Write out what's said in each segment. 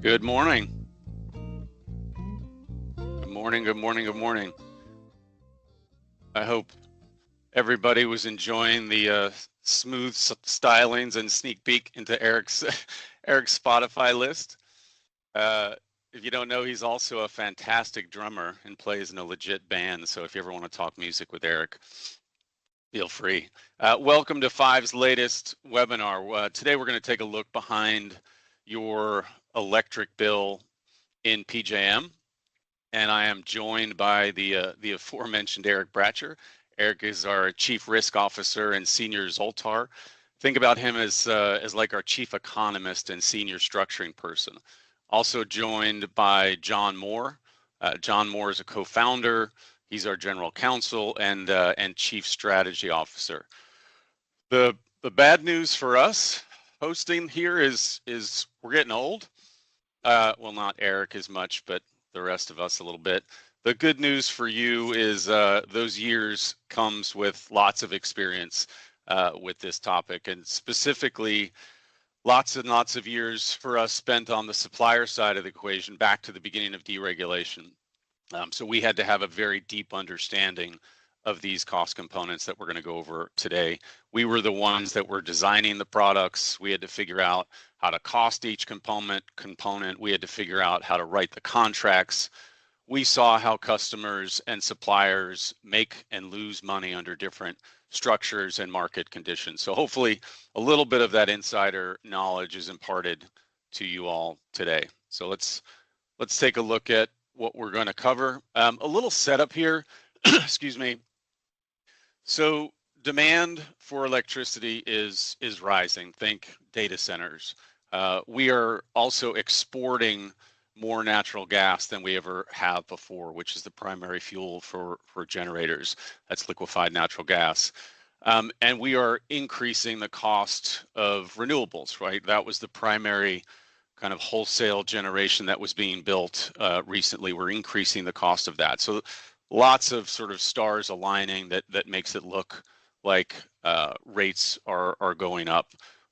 Good morning. Good morning, good morning, good morning. I hope everybody was enjoying the smooth stylings and sneak peek into Eric's Spotify list. If you don't know, he's also a fantastic drummer and plays in a legit band. So if you ever want to talk music with Eric, feel free. Welcome to Five's latest webinar. Today we're going to take a look behind your electric bill in PJM, and I am joined by the aforementioned Eric Bratcher. Eric is our Chief Risk Officer and Senior Zoltar. Think about him as like our Chief Economist and Senior Structuring person. Also joined by Jon Moore. Jon Moore is a co-founder. He's our General Counsel and Chief Strategy Officer. The bad news for us hosting here is we're getting old. Well, not Eric as much, but the rest of us a little bit. The good news for you is those years comes with lots of experience with this topic, and specifically lots and lots of years for us spent on the supplier side of the equation back to the beginning of deregulation. So we had to have a very deep understanding of these cost components that we're going to go over today. We were the ones that were designing the products. We had to figure out how to cost each component. We had to figure out how to write the contracts. We saw how customers and suppliers make and lose money under different structures and market conditions. So hopefully a little bit of that insider knowledge is imparted to you all today. So let's take a look at what we're going to cover. A little setup here, excuse me. So demand for electricity is rising. Think data centers. We are also exporting more natural gas than we ever have before, which is the primary fuel for generators. That's liquefied natural gas. And we are increasing the cost of renewables, right? That was the primary kind of wholesale generation that was being built recently. We're increasing the cost of that. So lots of sort of stars aligning that makes it look like rates are going up.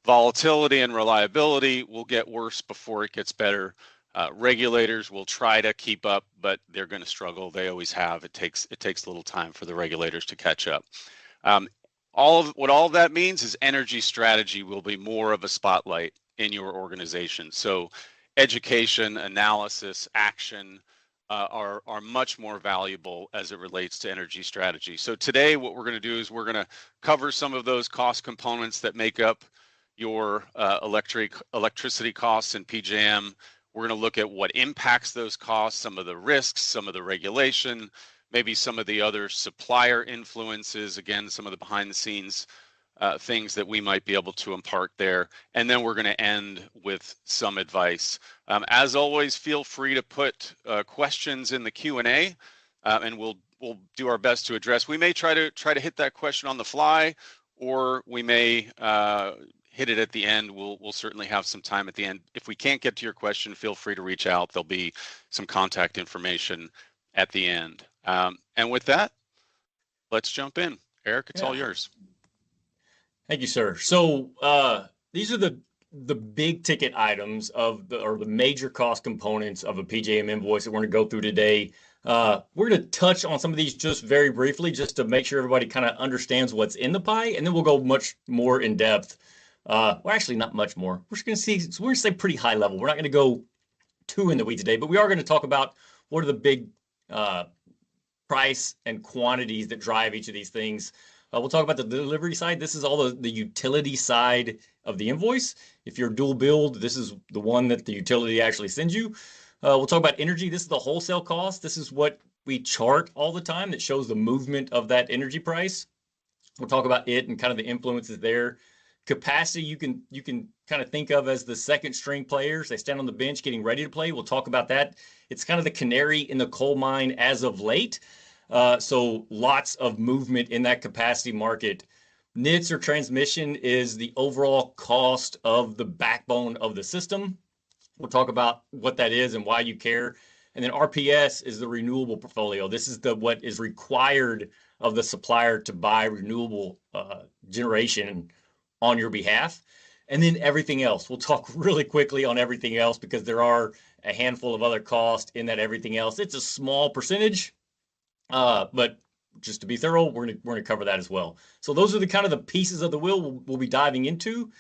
Volatility and reliability will get worse before it gets better. Regulators will try to keep up, but they're going to struggle. They always have. It takes a little time for the regulators to catch up. All of that means is energy strategy will be more of a spotlight in your organization. So education, analysis, action are much more valuable as it relates to energy strategy. So today what we're going to do is we're going to cover some of those cost components that make up your electricity costs in PJM. We're going to look at what impacts those costs, some of the risks, some of the regulation, maybe some of the other supplier influences, again, some of the behind the scenes things that we might be able to impart there. And then we're going to end with some advice. As always, feel free to put questions in the Q&A and we'll do our best to address. We may try to hit that question on the fly, or we may hit it at the end. We'll certainly have some time at the end. If we can't get to your question, feel free to reach out. There'll be some contact information at the end. And with that, let's jump in. Eric, it's all yours. Thank you, sir. So these are the big ticket items of the major cost components of a PJM invoice that we're going to go through today. We're going to touch on some of these just very briefly, just to make sure everybody kind of understands what's in the pie, and then we'll go much more in depth. Well, actually, not much more. We're just going to stay pretty high level. We're not going to go too in the weeds today, but we are going to talk about what are the big price and quantities that drive each of these things. We'll talk about the delivery side. This is all the utility side of the invoice. If you're dual billed, this is the one that the utility actually sends you. We'll talk about energy. This is the wholesale cost. This is what we chart all the time that shows the movement of that energy price. We'll talk about it and kind of the influences there. Capacity, you can kind of think of as the second string players. They stand on the bench getting ready to play. We'll talk about that. It's kind of the canary in the coal mine as of late. So lots of movement in that capacity market. NITS, or transmission, is the overall cost of the backbone of the system. We'll talk about what that is and why you care. And then RPS is the renewable portfolio. This is what is required of the supplier to buy renewable generation on your behalf. And then everything else. We'll talk really quickly on everything else because there are a handful of other costs in that everything else. It's a small percentage, but just to be thorough, we're gonna cover that as well. So those are the kind of the pieces of the wheel we'll be diving into.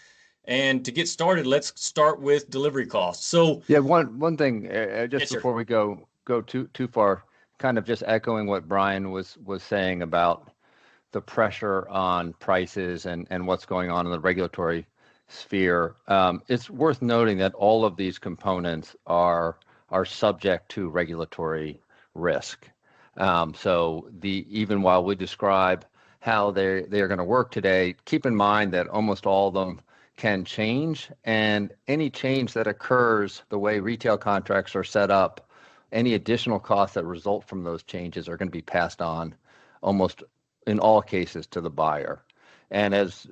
And to get started, let's start with delivery costs. So Yeah, one thing just yes, sir. before we go too far, kind of just echoing what Brian was saying about the pressure on prices and what's going on in the regulatory sphere. It's worth noting that all of these components are subject to regulatory risk. So even while we describe how they are going to work today, keep in mind that almost all of them can change, and any change that occurs, the way retail contracts are set up, any additional costs that result from those changes are going to be passed on almost in all cases to the buyer. And as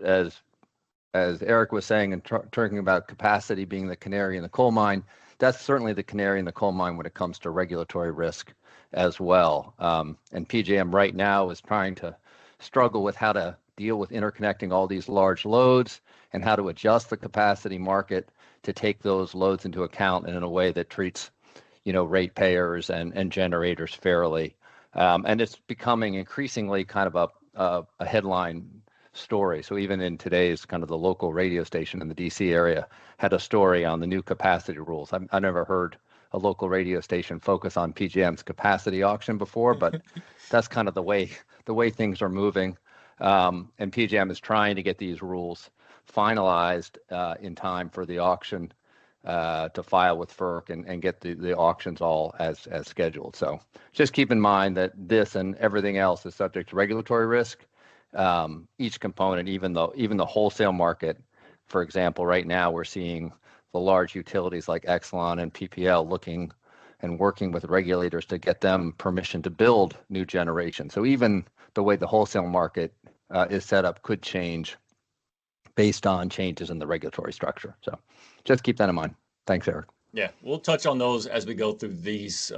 Eric was saying and talking about capacity being the canary in the coal mine, that's certainly the canary in the coal mine when it comes to regulatory risk as well. And PJM right now is trying to struggle with how to deal with interconnecting all these large loads and how to adjust the capacity market to take those loads into account and in a way that treats, ratepayers and generators fairly. And it's becoming increasingly kind of a headline story. So even in today's kind of the local radio station in the DC area had a story on the new capacity rules. I never heard a local radio station focus on PJM's capacity auction before, but that's kind of the way things are moving. And PJM is trying to get these rules finalized in time for the auction to file with FERC and get the auctions all as scheduled. So just keep in mind that this and everything else is subject to regulatory risk. Each component, even the wholesale market, for example, right now we're seeing the large utilities like Exelon and PPL looking and working with regulators to get them permission to build new generation. So even the way the wholesale market is set up could change based on changes in the regulatory structure. So just keep that in mind. Thanks, Eric. Yeah, we'll touch on those as we go through these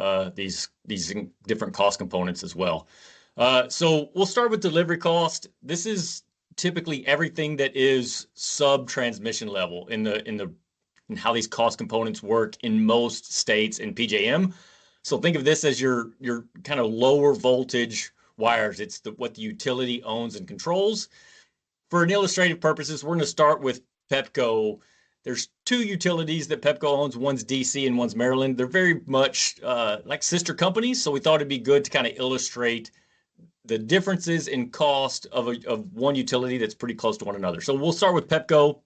different cost components as well. So we'll start with delivery cost. This is typically everything that is sub-transmission level in how these cost components work in most states in PJM. So think of this as your kind of lower voltage wires. It's what the utility owns and controls. For an illustrative purposes, we're going to start with Pepco. There's two utilities that Pepco owns. One's DC and one's Maryland. They're very much like sister companies, so we thought it'd be good to kind of illustrate the differences in cost of one utility that's pretty close to one another. So we'll start with Pepco.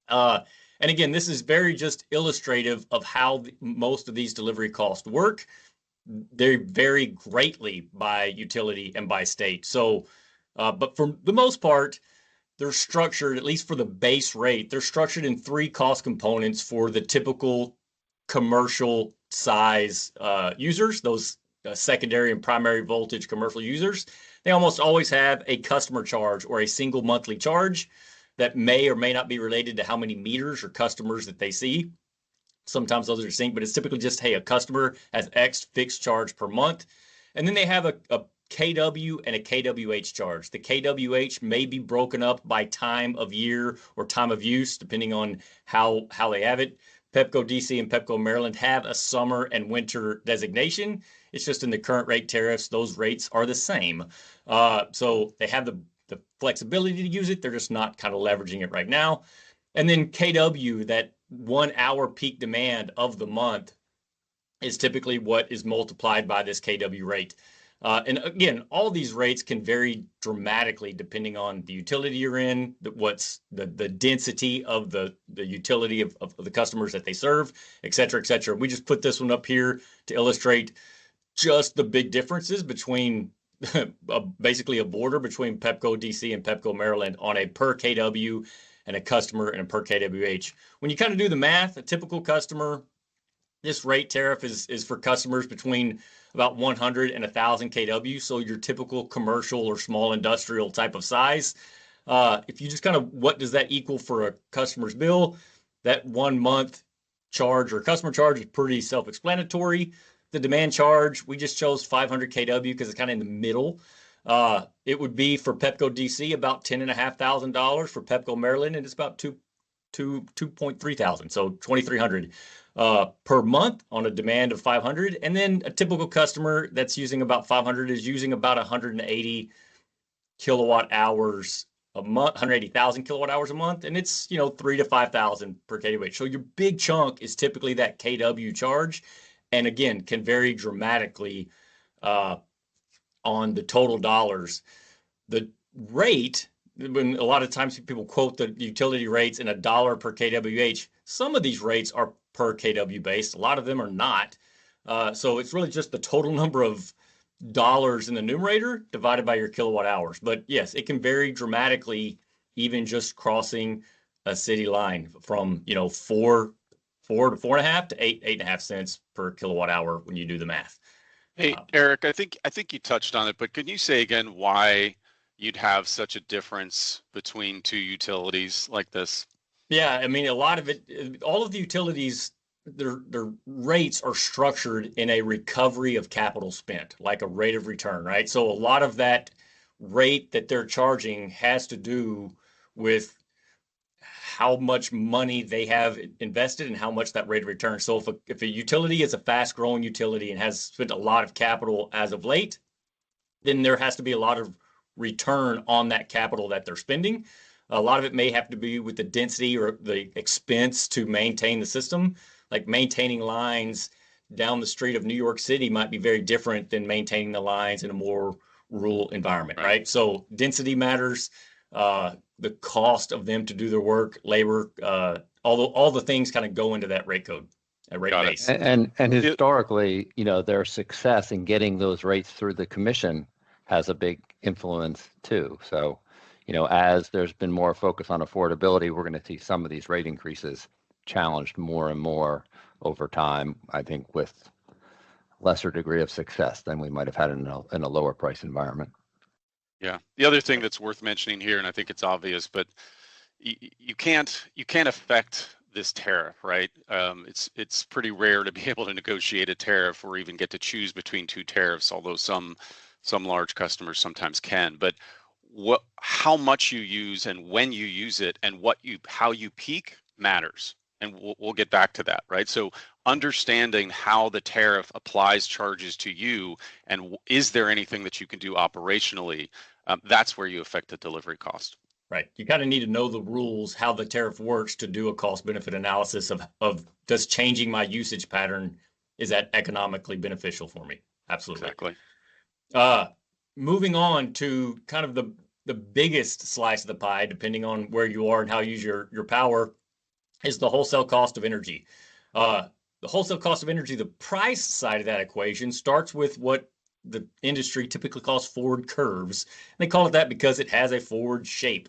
And again, this is very just illustrative of how most of these delivery costs work. They vary greatly by utility and by state. So, but for the most part, they're structured, at least for the base rate, they're structured in three cost components for the typical commercial size users, those secondary and primary voltage commercial users. They almost always have a customer charge or a single monthly charge that may or may not be related to how many meters or customers that they see. Sometimes those are synced, but it's typically just, hey, a customer has X fixed charge per month. And then they have a KW and a KWH charge. The KWH may be broken up by time of year or time of use, depending on how they have it. Pepco DC and Pepco Maryland have a summer and winter designation. It's just in the current rate tariffs, those rates are the same. So they have the flexibility to use it. They're just not kind of leveraging it right now. And then KW, that 1 hour peak demand of the month, is typically what is multiplied by this KW rate. And again, all these rates can vary dramatically depending on the utility you're in, what's the density of the utility of the customers that they serve, et cetera, et cetera. We just put this one up here to illustrate just the big differences between basically a border between Pepco DC and Pepco Maryland on a per KW and a customer and a per KWH. When you kind of do the math, a typical customer, this rate tariff is for customers between about 100 and 1,000 kW, so your typical commercial or small industrial type of size. If you just kind of, what does that equal for a customer's bill? That 1 month charge or customer charge is pretty self-explanatory. The demand charge, we just chose 500 kW because it's kind of in the middle. It would be for Pepco DC about $10,500, for Pepco Maryland, and it's about to 2.3 thousand, so 2,300 per month on a demand of 500. And then a typical customer that's using about 500 is using about 180 kilowatt hours a month, 180,000 kilowatt hours a month, and it's 3 to 5,000 per kWh. So your big chunk is typically that kW charge, and again can vary dramatically on the total dollars. The rate, when a lot of times people quote the utility rates in $1 per kWh, some of these rates are per kW based. A lot of them are not. So it's really just the total number of dollars in the numerator divided by your kilowatt hours. But yes, it can vary dramatically, even just crossing a city line from 4 to 4.5 to 8.5 cents per kilowatt hour when you do the math. Hey, Eric, I think you touched on it, but can you say again why you'd have such a difference between two utilities like this? Yeah, I mean, a lot of it, all of the utilities, their rates are structured in a recovery of capital spent, like a rate of return, right? So a lot of that rate that they're charging has to do with how much money they have invested and how much that rate of return. So if a utility is a fast growing utility and has spent a lot of capital as of late, then there has to be a lot of return on that capital that they're spending. A lot of it may have to be with the density or the expense to maintain the system. Like maintaining lines down the street of New York City might be very different than maintaining the lines in a more rural environment, right? So density matters, the cost of them to do their work, labor, all the things kind of go into that rate code, rate base. And historically, their success in getting those rates through the commission has a big influence too. So, as there's been more focus on affordability, we're going to see some of these rate increases challenged more and more over time, I think with lesser degree of success than we might have had in a lower price environment. Yeah. The other thing that's worth mentioning here, and I think it's obvious, but you can't affect this tariff, right? It's pretty rare to be able to negotiate a tariff or even get to choose between two tariffs, although some large customers sometimes can. But how much you use and when you use it and how you peak matters. And we'll get back to that, right? So understanding how the tariff applies charges to you and is there anything that you can do operationally, that's where you affect the delivery cost. Right. You kind of need to know the rules, how the tariff works to do a cost benefit analysis of does changing my usage pattern, is that economically beneficial for me? Absolutely. Exactly. Moving on to kind of the biggest slice of the pie, depending on where you are and how you use your power, is the wholesale cost of energy. The wholesale cost of energy, the price side of that equation, starts with what the industry typically calls forward curves. And they call it that because it has a forward shape.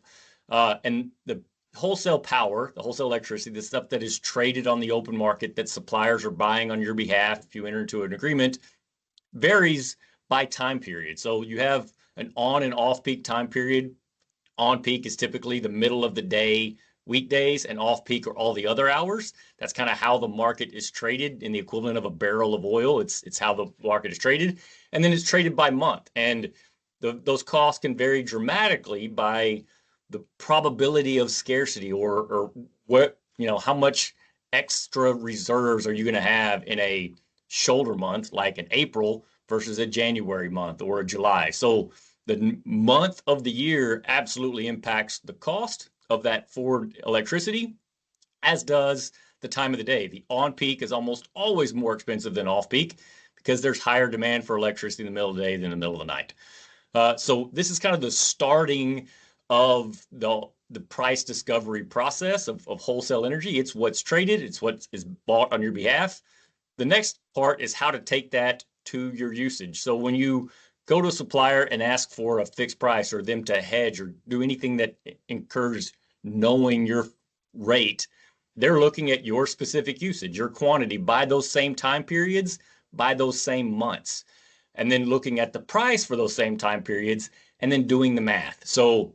And the wholesale power, the wholesale electricity, the stuff that is traded on the open market that suppliers are buying on your behalf if you enter into an agreement, varies by time period. So you have an on and off peak time period. On peak is typically the middle of the day, weekdays, and off peak are all the other hours. That's kind of how the market is traded in the equivalent of a barrel of oil. It's how the market is traded. And then it's traded by month. And those costs can vary dramatically by the probability of scarcity or what, how much extra reserves are you going to have in a shoulder month like an April versus a January month or a July. So the month of the year absolutely impacts the cost of that forward electricity, as does the time of the day. The on peak is almost always more expensive than off peak because there's higher demand for electricity in the middle of the day than in the middle of the night. So this is kind of the starting of the price discovery process of wholesale energy. It's what's traded, it's what is bought on your behalf. The next part is how to take that to your usage. So when you go to a supplier and ask for a fixed price or them to hedge or do anything that incurs knowing your rate, they're looking at your specific usage, your quantity by those same time periods, by those same months, and then looking at the price for those same time periods and then doing the math. So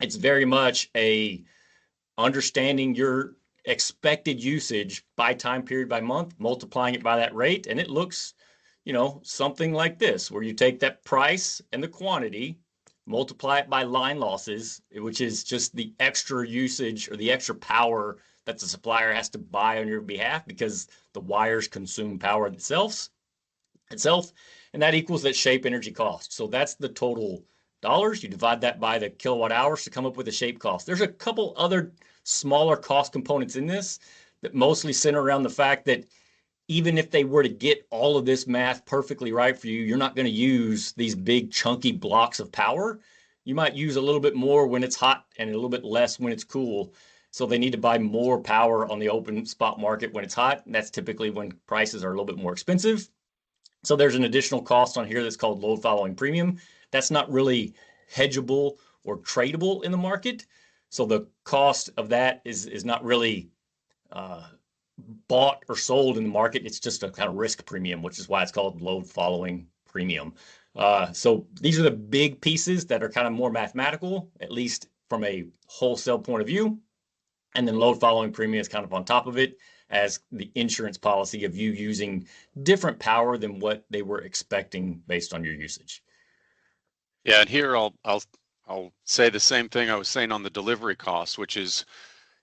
it's very much a understanding your expected usage by time period by month, multiplying it by that rate, and it looks something like this, where you take that price and the quantity, multiply it by line losses, which is just the extra usage or the extra power that the supplier has to buy on your behalf because the wires consume power itself, and that equals that shape energy cost. So that's the total dollars. You divide that by the kilowatt hours to come up with the shape cost. There's a couple other smaller cost components in this that mostly center around the fact that even if they were to get all of this math perfectly right for you, you're not going to use these big chunky blocks of power. You might use a little bit more when it's hot and a little bit less when it's cool. So they need to buy more power on the open spot market when it's hot. And that's typically when prices are a little bit more expensive. So there's an additional cost on here that's called load following premium. That's not really hedgeable or tradable in the market. So the cost of that is not really bought or sold in the market. It's just a kind of risk premium, which is why it's called load following premium. So these are the big pieces that are kind of more mathematical, at least from a wholesale point of view. And then load following premium is kind of on top of it as the insurance policy of you using different power than what they were expecting based on your usage. Yeah, and here I'll say the same thing I was saying on the delivery cost, which is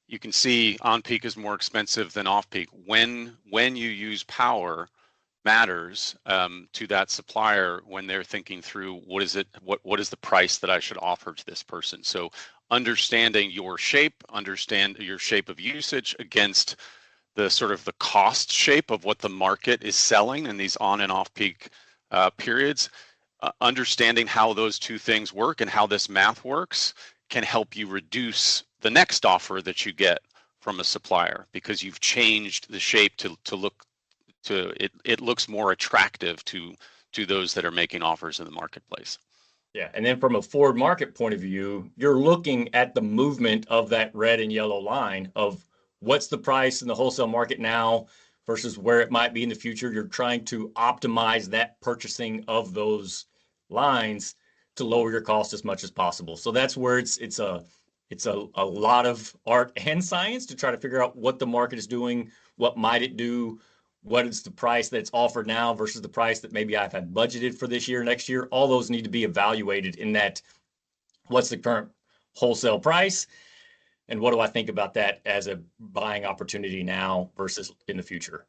you can see on peak is more expensive than off peak. When you use power matters to that supplier when they're thinking through what is the price that I should offer to this person. So understanding your shape, understand your shape of usage against the sort of the cost shape of what the market is selling in these on and off peak periods. Understanding how those two things work and how this math works can help you reduce the next offer that you get from a supplier because you've changed the shape to look to it looks more attractive to those that are making offers in the marketplace. Yeah, and then from a forward market point of view, you're looking at the movement of that red and yellow line of what's the price in the wholesale market now versus where it might be in the future. You're trying to optimize that purchasing of those lines to lower your cost as much as possible. So that's where it's a lot of art and science to try to figure out what the market is doing, what might it do, what is the price that's offered now versus the price that maybe I've had budgeted for this year, next year. All those need to be evaluated in that what's the current wholesale price and what do I think about that as a buying opportunity now versus in the future.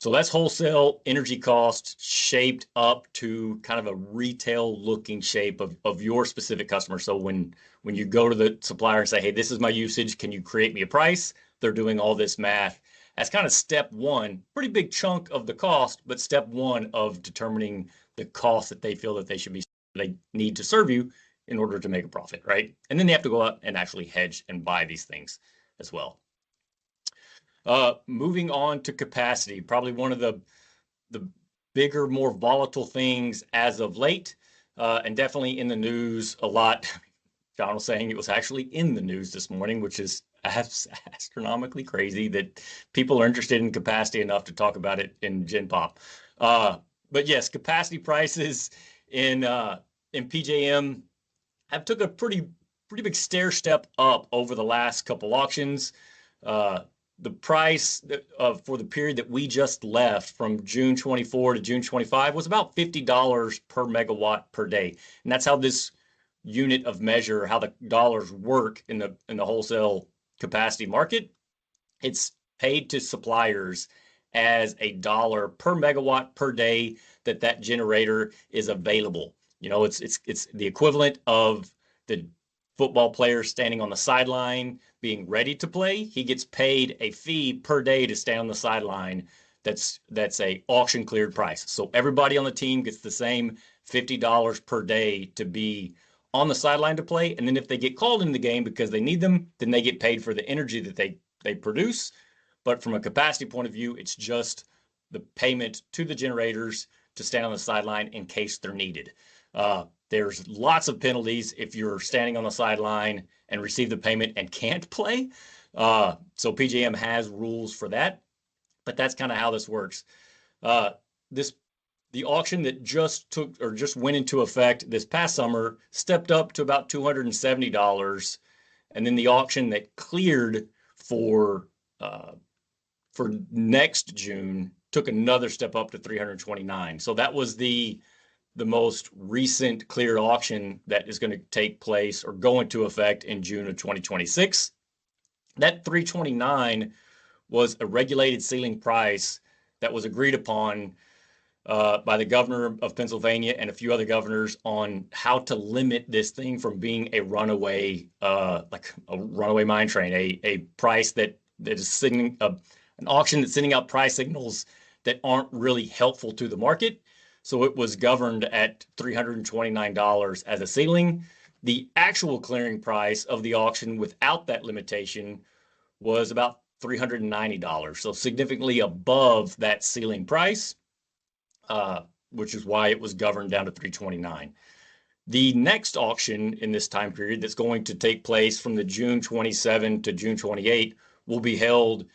So that's wholesale energy cost shaped up to kind of a retail looking shape of your specific customer. So when you go to the supplier and say, hey, this is my usage, can you create me a price? They're doing all this math. That's kind of step one, pretty big chunk of the cost, but step one of determining the cost that they feel that they need to serve you in order to make a profit, right? And then they have to go out and actually hedge and buy these things as well. Moving on to capacity, probably one of the bigger, more volatile things as of late, and definitely in the news a lot. Jon was saying it was actually in the news this morning, which is astronomically crazy that people are interested in capacity enough to talk about it in Gen Pop. But yes, capacity prices in PJM have took a pretty big stair step up over the last couple auctions. The price for the period that we just left from June 24 to June 25 was about $50 per megawatt per day. And that's how this unit of measure, how the dollars work in the wholesale capacity market. It's paid to suppliers as $1 per megawatt per day that generator is available. You know, it's the equivalent of the football player standing on the sideline being ready to play. He gets paid a fee per day to stand on the sideline. That's a auction cleared price. So everybody on the team gets the same $50 per day to be on the sideline to play. And then if they get called into the game because they need them, then they get paid for the energy that they produce. But from a capacity point of view, it's just the payment to the generators to stand on the sideline in case they're needed. There's lots of penalties if you're standing on the sideline and receive the payment and can't play. So PJM has rules for that, but that's kind of how this works. The auction that just went into effect this past summer stepped up to about $270, and then the auction that cleared for next June took another step up to $329. So that was the the most recent cleared auction that is going to take place or go into effect in June of 2026. That 329 was a regulated ceiling price that was agreed upon by the governor of Pennsylvania and a few other governors on how to limit this thing from being a runaway, like a runaway mine train, a price that is sending an auction that's sending out price signals that aren't really helpful to the market. So it was governed at $329 as a ceiling. The actual clearing price of the auction without that limitation was about $390, so significantly above that ceiling price, which is why it was governed down to $329. The next auction in this time period that's going to take place from the June 27 to June 28 will be held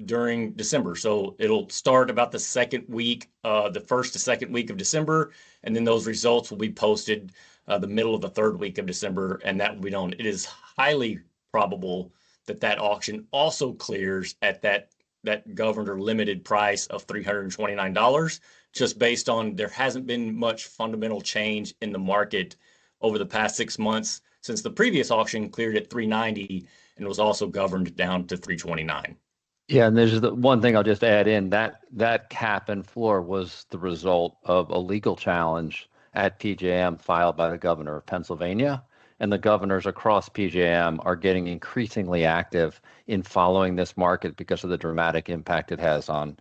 during December. So it'll start about the second week, the first to second week of December, and then those results will be posted the middle of the third week of December, and that will be known. It is highly probable that that auction also clears at that governor limited price of $329, just based on there hasn't been much fundamental change in the market over the past 6 months since the previous auction cleared at $390 and was also governed down to $329. Yeah, and there's the one thing I'll just add in, that cap and floor was the result of a legal challenge at PJM filed by the governor of Pennsylvania. And the governors across PJM are getting increasingly active in following this market because of the dramatic impact it has on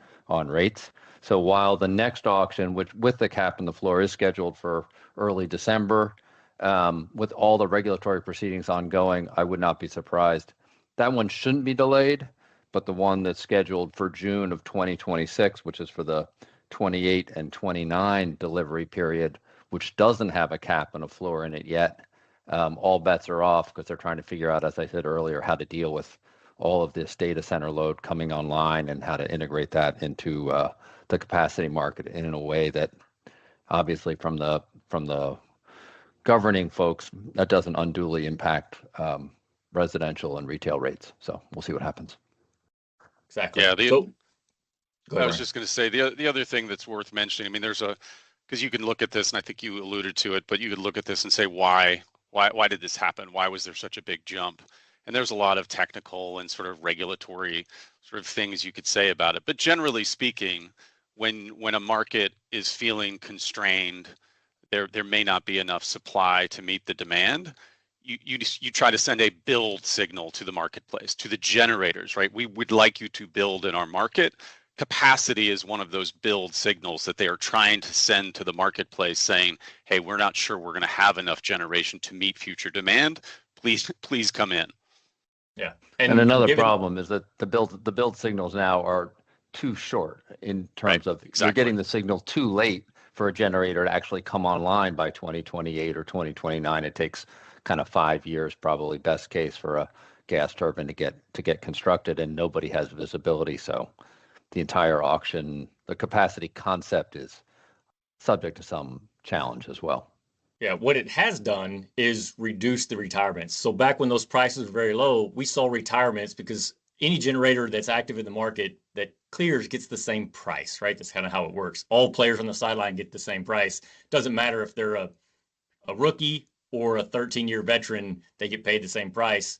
rates. So while the next auction, which with the cap and the floor, is scheduled for early December, with all the regulatory proceedings ongoing, I would not be surprised. That one shouldn't be delayed, but the one that's scheduled for June of 2026, which is for the 28 and 29 delivery period, which doesn't have a cap and a floor in it yet, all bets are off because they're trying to figure out, as I said earlier, how to deal with all of this data center load coming online and how to integrate that into the capacity market in a way that obviously from the governing folks, that doesn't unduly impact residential and retail rates. So we'll see what happens. Exactly. Yeah, I was Brian. just going to say the other thing that's worth mentioning. I mean, because you can look at this, and I think you alluded to it, but you could look at this and say, why did this happen? Why was there such a big jump? And there's a lot of technical and sort of regulatory sort of things you could say about it. But generally speaking, when a market is feeling constrained, there may not be enough supply to meet the demand. You try to send a build signal to the marketplace, to the generators, right? We would like you to build in our market. Capacity is one of those build signals that they are trying to send to the marketplace saying, hey, we're not sure we're going to have enough generation to meet future demand. Please come in. Yeah. And another problem is that the build signals now are too short in terms of exactly. You're getting the signal too late for a generator to actually come online by 2028 or 2029. It takes kind of 5 years, probably best case, for a gas turbine to get constructed, and nobody has visibility. So the entire auction, the capacity concept is subject to some challenge as well. Yeah, what it has done is reduce the retirements. So back when those prices were very low, we saw retirements because any generator that's active in the market that clears gets the same price, right? That's kind of how it works. All players on the sideline get the same price. Doesn't matter if they're a rookie or a 13-year veteran, they get paid the same price.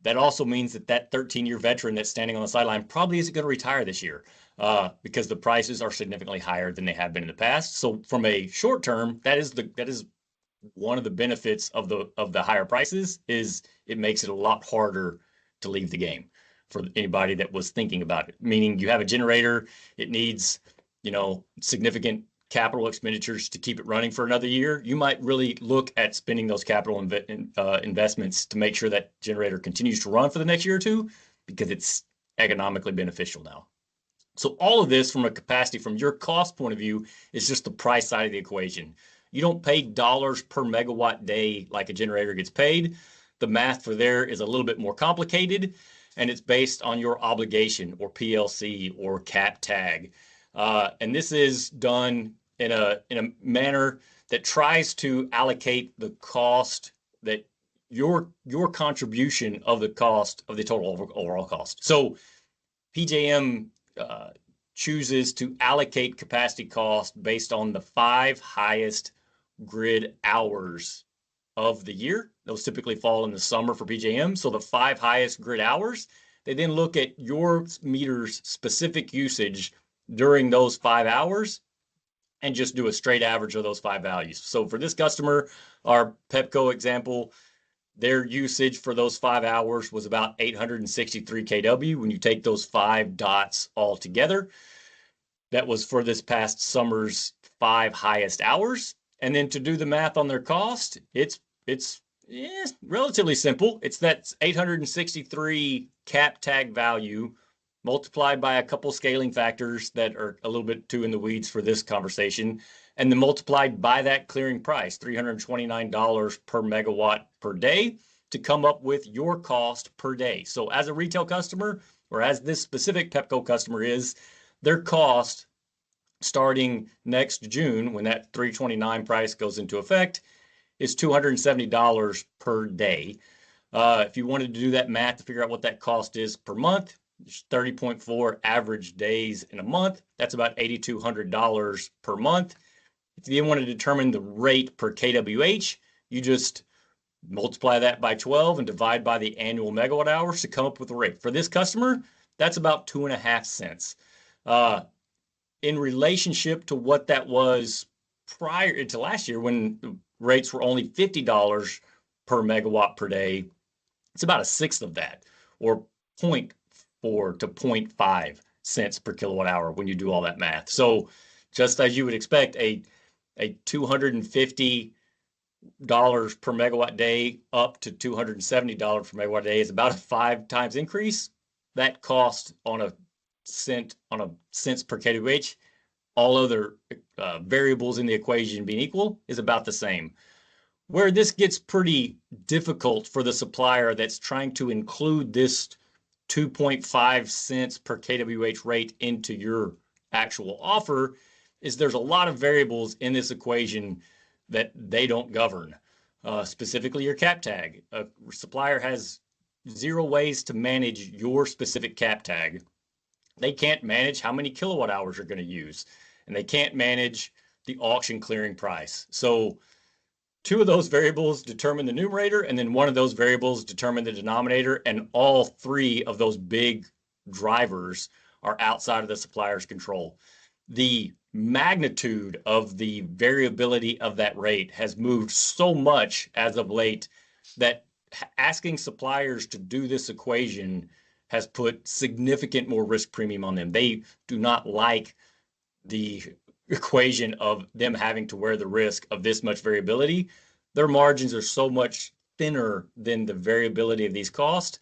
That also means that 13-year veteran that's standing on the sideline probably isn't going to retire this year because the prices are significantly higher than they have been in the past. So from a short term, that is one of the benefits of the higher prices is it makes it a lot harder to leave the game for anybody that was thinking about it. Meaning you have a generator, it needs, significant capital expenditures to keep it running for another year. You might really look at spending those capital investments to make sure that generator continues to run for the next year or two because it's economically beneficial now. So all of this from a capacity, from your cost point of view, is just the price side of the equation. You don't pay dollars per megawatt day like a generator gets paid. The math for there is a little bit more complicated, and it's based on your obligation or PLC or cap tag. And this is done in a manner that tries to allocate the cost that your contribution of the cost of the total overall cost. So PJM chooses to allocate capacity cost based on the 5 highest grid hours of the year. Those typically fall in the summer for PJM. So the 5 highest grid hours, they then look at your meter's specific usage during those 5 hours and just do a straight average of those 5 values. So for this customer, our Pepco example, their usage for those 5 hours was about 863 kW. When you take those 5 dots all together, that was for this past summer's 5 highest hours. And then to do the math on their cost, it's relatively simple. It's that 863 cap tag value multiplied by a couple scaling factors that are a little bit too in the weeds for this conversation, and then multiplied by that clearing price, $329 per megawatt per day, to come up with your cost per day. So as a retail customer, or as this specific Pepco customer is, their cost starting next June, when that $329 price goes into effect, is $270 per day. If you wanted to do that math to figure out what that cost is per month, there's 30.4 average days in a month. That's about $8,200 per month. If you want to determine the rate per kWh, you just multiply that by 12 and divide by the annual megawatt hours to come up with the rate. For this customer, that's about 2.5 cents. In relationship to what that was prior to last year, when the rates were only $50 per megawatt per day, it's about a sixth of that, or 0.4 to 0.5 cents per kilowatt hour when you do all that math. So just as you would expect, a $250 per megawatt day up to $270 per megawatt day is about a 5 times increase. That cost on a cents per kWh, all other variables in the equation being equal, is about the same. Where this gets pretty difficult for the supplier that's trying to include this 2.5 cents per kWh rate into your actual offer is there's a lot of variables in this equation that they don't govern. Specifically your cap tag. A supplier has 0 ways to manage your specific cap tag. They can't manage how many kilowatt hours you're going to use, and they can't manage the auction clearing price. So 2 of those variables determine the numerator, and then 1 of those variables determine the denominator, and all 3 of those big drivers are outside of the supplier's control. The magnitude of the variability of that rate has moved so much as of late that asking suppliers to do this equation has put significant more risk premium on them. They do not like the equation of them having to wear the risk of this much variability. Their margins are so much thinner than the variability of these costs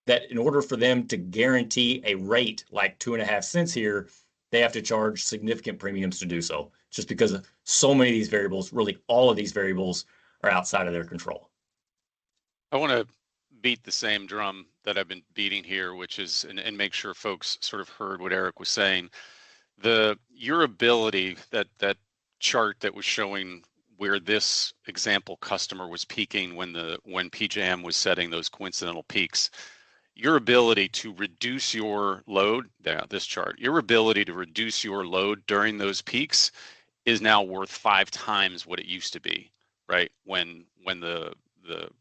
that in order for them to guarantee a rate like 2.5 cents here, they have to charge significant premiums to do so, just because of so many of these variables, really all of these variables, are outside of their control. I want to beat the same drum that I've been beating here, which is, and make sure folks sort of heard what Eric was saying. Your ability, that chart that was showing where this example customer was peaking when PJM was setting those coincidental peaks, your ability to reduce your load, this chart, your ability to reduce your load during those peaks is now worth 5 times what it used to be, right? When the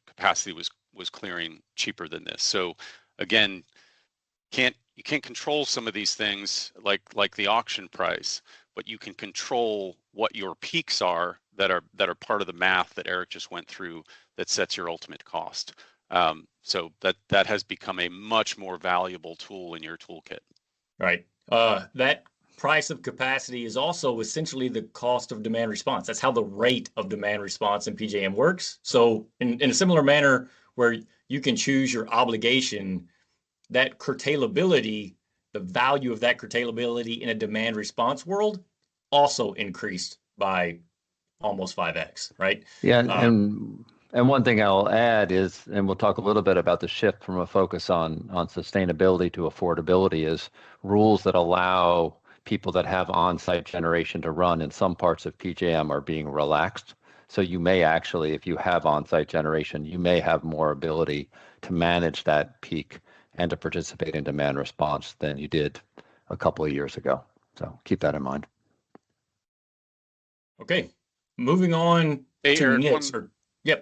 capacity was clearing cheaper than this. So again, you can't control some of these things like the auction price, but you can control what your peaks are that are part of the math that Eric just went through that sets your ultimate cost. So that has become a much more valuable tool in your toolkit. Right. That price of capacity is also essentially the cost of demand response. That's how the rate of demand response in PJM works. So in a similar manner where you can choose your obligation, that curtailability, the value of that curtailability in a demand response world also increased by almost 5x, right? Yeah, and one thing I'll add is, and we'll talk a little bit about the shift from a focus on sustainability to affordability, is rules that allow people that have on-site generation to run in some parts of PJM are being relaxed. So you may actually, if you have on-site generation, you may have more ability to manage that peak and to participate in demand response than you did a couple of years ago. So keep that in mind. Okay, moving on Hey, to Eric, NITS.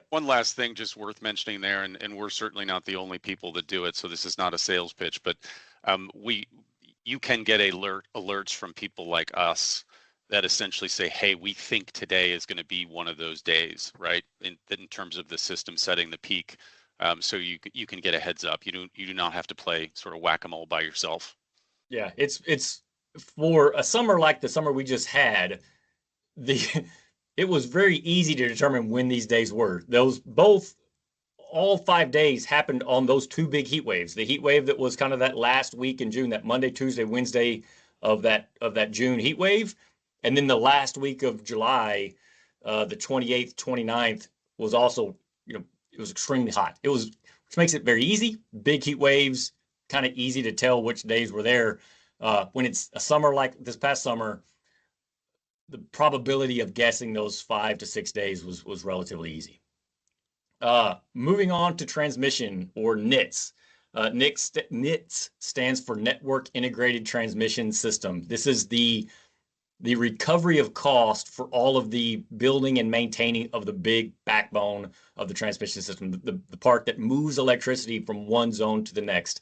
one last thing just worth mentioning there, and we're certainly not the only people that do it, so this is not a sales pitch, but you can get alerts from people like us that essentially say, hey, we think today is going to be one of those days, right? In terms of the system setting the peak. So you can get a heads up. You do not have to play sort of whack-a-mole by yourself. Yeah, it's for a summer like the summer we just had, it was very easy to determine when these days were. All 5 days happened on those two big heat waves. The heat wave that was kind of that last week in June, that Monday, Tuesday, Wednesday of that June heat wave, and then the last week of July, the 28th, 29th was also, it was extremely hot. Which makes it very easy. Big heat waves, kind of easy to tell which days were there. When it's a summer like this past summer, the probability of guessing those 5 to 6 days was relatively easy. Moving on to transmission, or NITS. NITS stands for Network Integrated Transmission System. This is the recovery of cost for all of the building and maintaining of the big backbone of the transmission system, the part that moves electricity from one zone to the next.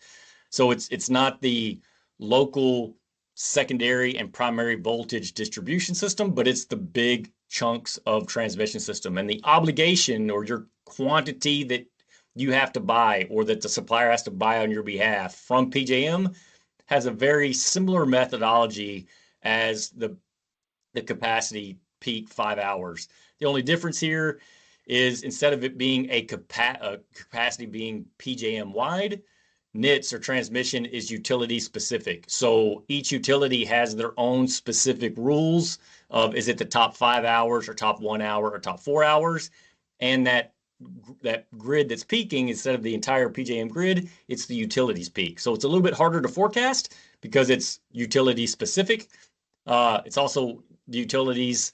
So it's not the local secondary and primary voltage distribution system, but it's the big chunks of transmission system. And the obligation, or your quantity that you have to buy, or that the supplier has to buy on your behalf from PJM, has a very similar methodology as the capacity peak 5 hours. The only difference here is, instead of it being a capacity being PJM wide, NITS, or transmission, is utility specific. So each utility has their own specific rules of, is it the top 5 hours, or top 1 hour, or top 4 hours? And that grid that's peaking, instead of the entire PJM grid, it's the utilities peak. So it's a little bit harder to forecast because it's utility specific. It's also, the utilities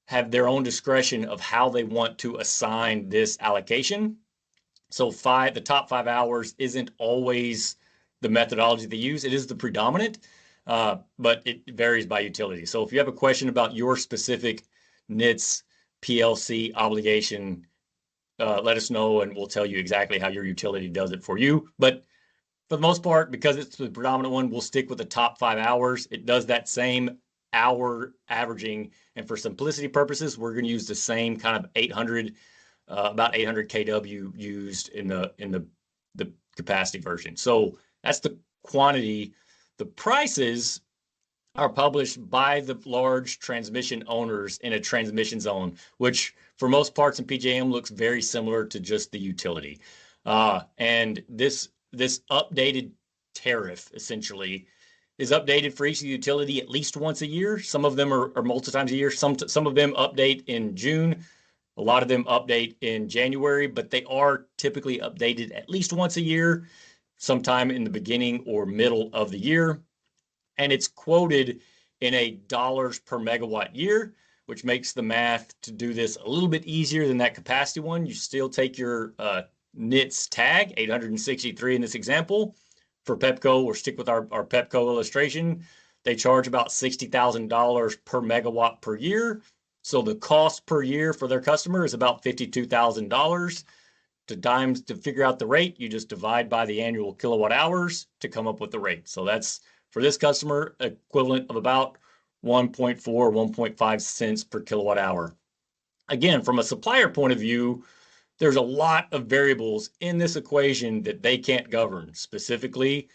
have their own discretion of how they want to assign this allocation. So the top 5 hours isn't always the methodology they use. It is the predominant, but it varies by utility. So if you have a question about your specific NITS PLC obligation, let us know and we'll tell you exactly how your utility does it for you. But for the most part, because it's the predominant one, we'll stick with the top 5 hours. It does that same hour averaging, and for simplicity purposes, we're going to use the same kind of 800, about 800 kW used in the capacity version. So that's the quantity. The prices are published by the large transmission owners in a transmission zone, which for most parts in PJM looks very similar to just the utility. And this updated tariff essentially is updated for each utility at least once a year. Some of them are multiple times a year. Some of them update in June. A lot of them update in January, but they are typically updated at least once a year, sometime in the beginning or middle of the year. And it's quoted in a dollars per megawatt year, which makes the math to do this a little bit easier than that capacity one. You still take your NITS tag, 863 in this example. For Pepco, or stick with our Pepco illustration, they charge about $60,000 per megawatt per year. So the cost per year for their customer is about $52,000. To figure out the rate, you just divide by the annual kilowatt hours to come up with the rate. So that's, for this customer, equivalent of about 1.4, 1.5 cents per kilowatt hour. Again, from a supplier point of view, there's a lot of variables in this equation that they can't govern, specifically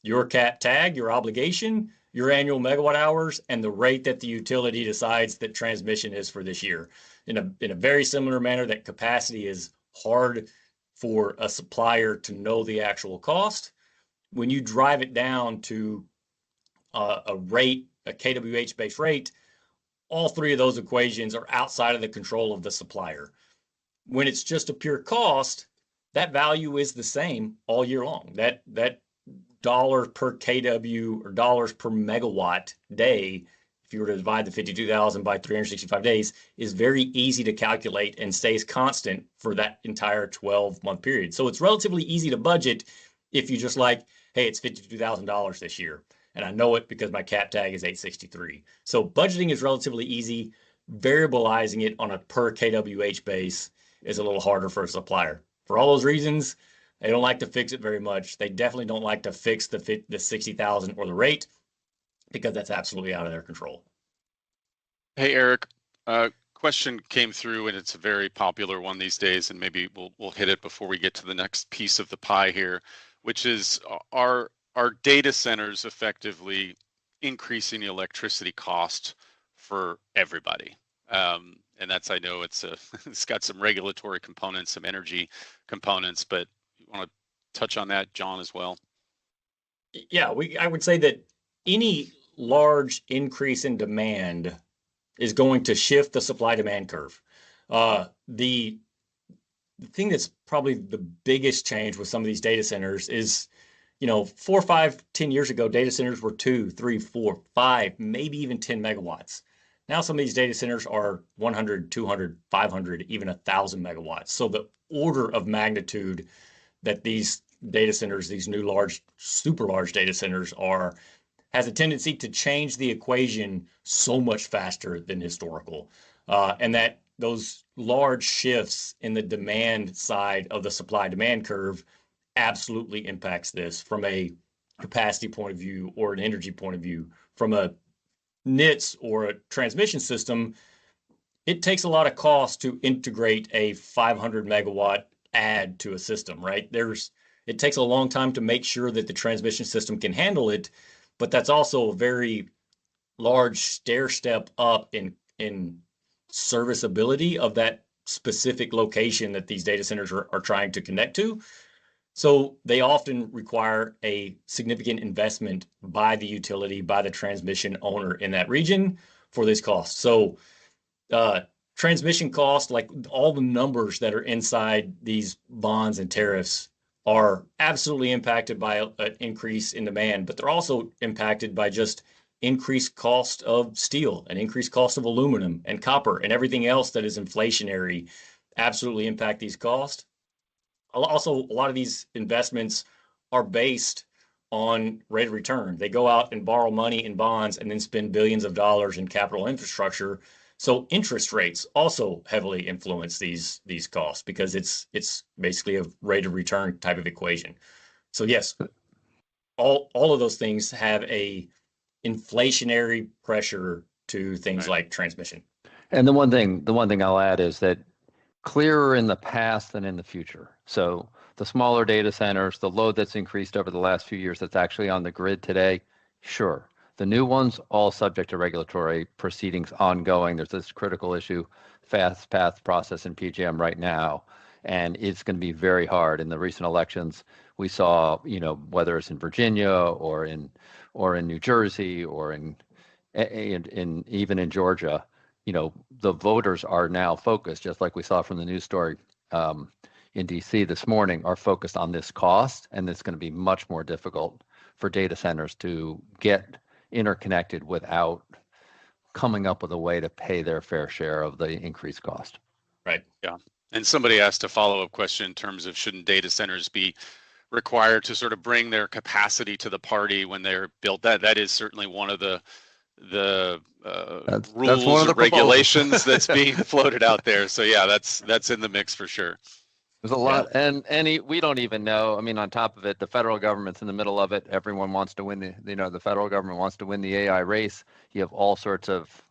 your CAT tag, your obligation, your annual megawatt hours, and the rate that the utility decides that transmission is for this year. In a very similar manner that capacity is hard for a supplier to know the actual cost, when you drive it down to a rate, a kWh-based rate, all three of those equations are outside of the control of the supplier. When it's just a pure cost, that value is the same all year long. That dollar per kW, or dollars per megawatt day, if you were to divide the 52,000 by 365 days, is very easy to calculate and stays constant for that entire 12-month period. So it's relatively easy to budget if you just like, hey, it's $52,000 this year. And I know it because my cap tag is 863. So budgeting is relatively easy. Variabilizing it on a per kWh base is a little harder for a supplier. For all those reasons, they don't like to fix it very much. They definitely don't like to fix the 60,000 or the rate because that's absolutely out of their control. Hey, Eric, question came through, and it's a very popular one these days, and maybe we'll hit it before we get to the next piece of the pie here, which is are data centers effectively increasing the electricity cost for everybody? And that's, I know it's it's got some regulatory components, some energy components, but you want to touch on that, Jon, as well? Yeah, I would say that any large increase in demand is going to shift the supply demand curve. The thing that's probably the biggest change with some of these data centers is, 4, 5, 10 years ago, data centers were 2, 3, 4, 5, maybe even 10 megawatts. Now some of these data centers are 100, 200, 500, even 1,000 megawatts. So the order of magnitude that these data centers, these new large, super large data centers has a tendency to change the equation so much faster than historical. And that those large shifts in the demand side of the supply demand curve absolutely impacts this from a capacity point of view or an energy point of view. From a NITS or a transmission system, it takes a lot of cost to integrate a 500 megawatt add to a system, right? It takes a long time to make sure that the transmission system can handle it, but that's also a very large stair step up in serviceability of that specific location that these data centers are trying to connect to. So they often require a significant investment by the utility, by the transmission owner in that region for this cost. So transmission cost, like all the numbers that are inside these bonds and tariffs, are absolutely impacted by an increase in demand, but they're also impacted by just increased cost of steel and increased cost of aluminum and copper and everything else that is inflationary absolutely impact these costs. Also, a lot of these investments are based on rate of return. They go out and borrow money in bonds and then spend billions of dollars in capital infrastructure. So interest rates also heavily influence these costs because it's basically a rate of return type of equation. So yes, all of those things have a inflationary pressure to things like transmission. And the one thing I'll add is that clearer in the past than in the future. So the smaller data centers, the load that's increased over the last few years that's actually on the grid today, sure. The new ones, all subject to regulatory proceedings ongoing. There's this critical issue, fast path process in PJM right now, and it's going to be very hard. In the recent elections, we saw, whether it's in Virginia or in New Jersey or in even in Georgia, the voters are now focused, just like we saw from the news story in DC this morning, are focused on this cost, and it's going to be much more difficult for data centers to get interconnected without coming up with a way to pay their fair share of the increased cost. Right. Yeah. And somebody asked a follow-up question in terms of shouldn't data centers be required to sort of bring their capacity to the party when they're built? That is certainly one of the rules one of the or regulations that's being floated out there. So yeah, that's in the mix for sure. There's a lot, and we don't even know. I mean, on top of it, the federal government's in the middle of it. Everyone wants to win the federal government wants to win the AI race. You have all sorts of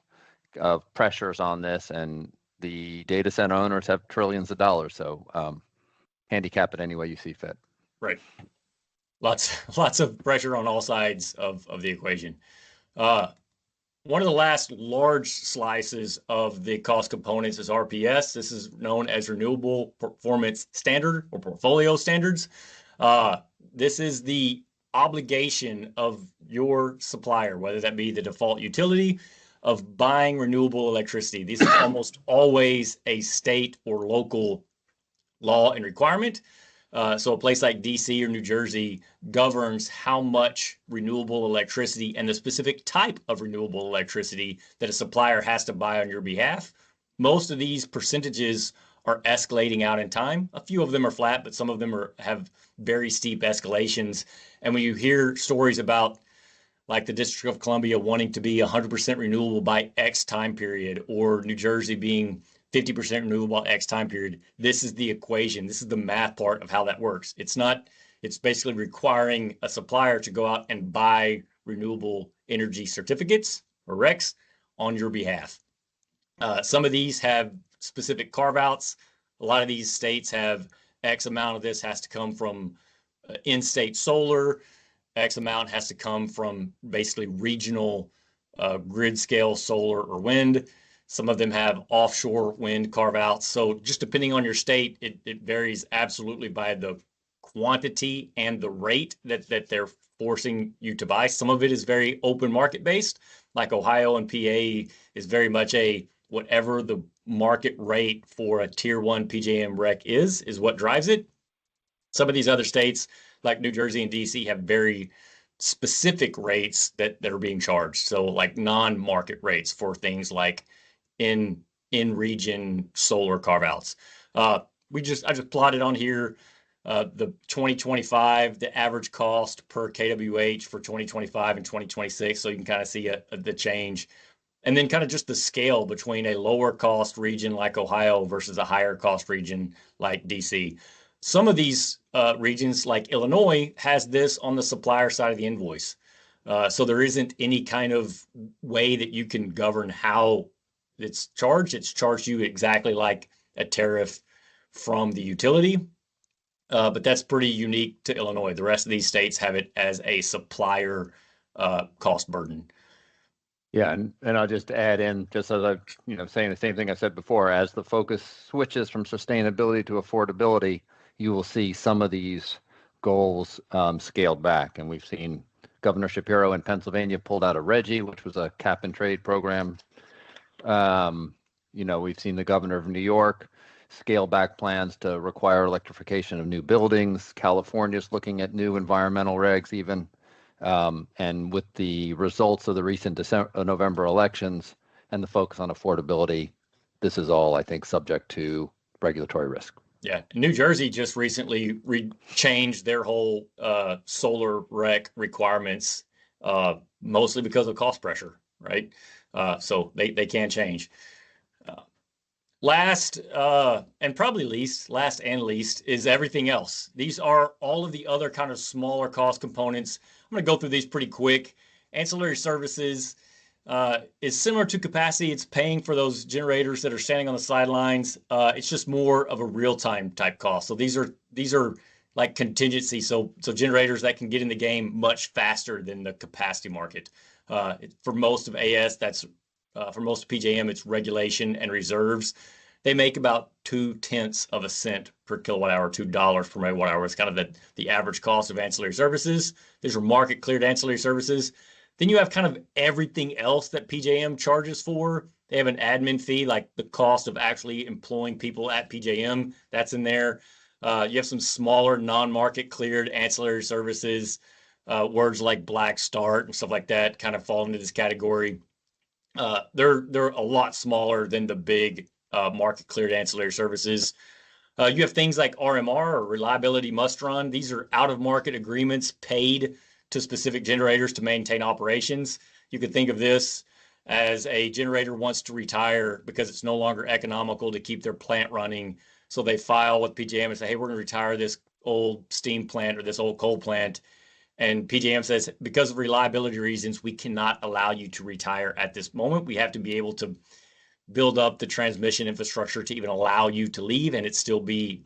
pressures on this, and the data center owners have trillions of dollars. So handicap it any way you see fit. Right. Lots of pressure on all sides of the equation. One of the last large slices of the cost components is RPS. This is known as Renewable Performance Standard or Portfolio Standards. This is the obligation of your supplier, whether that be the default utility, of buying renewable electricity. This is almost always a state or local law and requirement. So a place like DC or New Jersey governs how much renewable electricity and the specific type of renewable electricity that a supplier has to buy on your behalf. Most of these percentages are escalating out in time. A few of them are flat, but some of them have very steep escalations. And when you hear stories about, like the District of Columbia wanting to be 100% renewable by X time period, or New Jersey being 50% renewable by X time period. This is the equation. This is the math part of how that works. It's basically requiring a supplier to go out and buy renewable energy certificates or RECs on your behalf. Some of these have specific carve outs. A lot of these states have X amount of this has to come from in-state solar. X amount has to come from basically regional grid scale solar or wind. Some of them have offshore wind carve outs. So just depending on your state, it varies absolutely by the quantity and the rate that they're forcing you to buy. Some of it is very open market based, like Ohio and PA is very much a whatever the market rate for a tier 1 PJM rec is what drives it. Some of these other states, like New Jersey and DC, have very specific rates that are being charged. So like non-market rates for things like in-region solar carve-outs. I just plotted on here the 2025, the average cost per kWh for 2025 and 2026, so you can kind of see the change. And then kind of just the scale between a lower cost region like Ohio versus a higher cost region like DC. Some of these regions like Illinois has this on the supplier side of the invoice. So there isn't any kind of way that you can govern how it's charged. It's charged you exactly like a tariff from the utility. But that's pretty unique to Illinois. The rest of these states have it as a supplier cost burden. Yeah, and I'll just add in, just as I, saying the same thing I said before, as the focus switches from sustainability to affordability, you will see some of these goals scaled back. And we've seen Governor Shapiro in Pennsylvania pulled out of RGGI, which was a cap and trade program. We've seen the governor of New York scale back plans to require electrification of new buildings. California's looking at new environmental regs even. And with the results of the recent November elections and the focus on affordability, this is all, I think, subject to regulatory risk. Yeah, New Jersey just recently changed their whole solar rec requirements, mostly because of cost pressure, right? So they can change. Last and least is everything else. These are all of the other kind of smaller cost components. I'm going to go through these pretty quick. Ancillary services is similar to capacity. It's paying for those generators that are standing on the sidelines. It's just more of a real-time type cost. So these are like contingency. So generators that can get in the game much faster than the capacity market. For most of AS, for most of PJM, it's regulation and reserves. They make about 0.2 cents per kilowatt hour, $2 per megawatt hour. It's kind of the average cost of ancillary services. These are market cleared ancillary services. Then you have kind of everything else that PJM charges for. They have an admin fee, like the cost of actually employing people at PJM. That's in there. You have some smaller non-market cleared ancillary services. Words like black start and stuff like that kind of fall into this category. They're a lot smaller than the big market cleared ancillary services. You have things like RMR or reliability must run. These are out of market agreements paid to specific generators to maintain operations. You could think of this as a generator wants to retire because it's no longer economical to keep their plant running. So they file with PJM and say, hey, we're going to retire this old steam plant or this old coal plant. And PJM says, because of reliability reasons, we cannot allow you to retire at this moment. We have to be able to build up the transmission infrastructure to even allow you to leave and it still be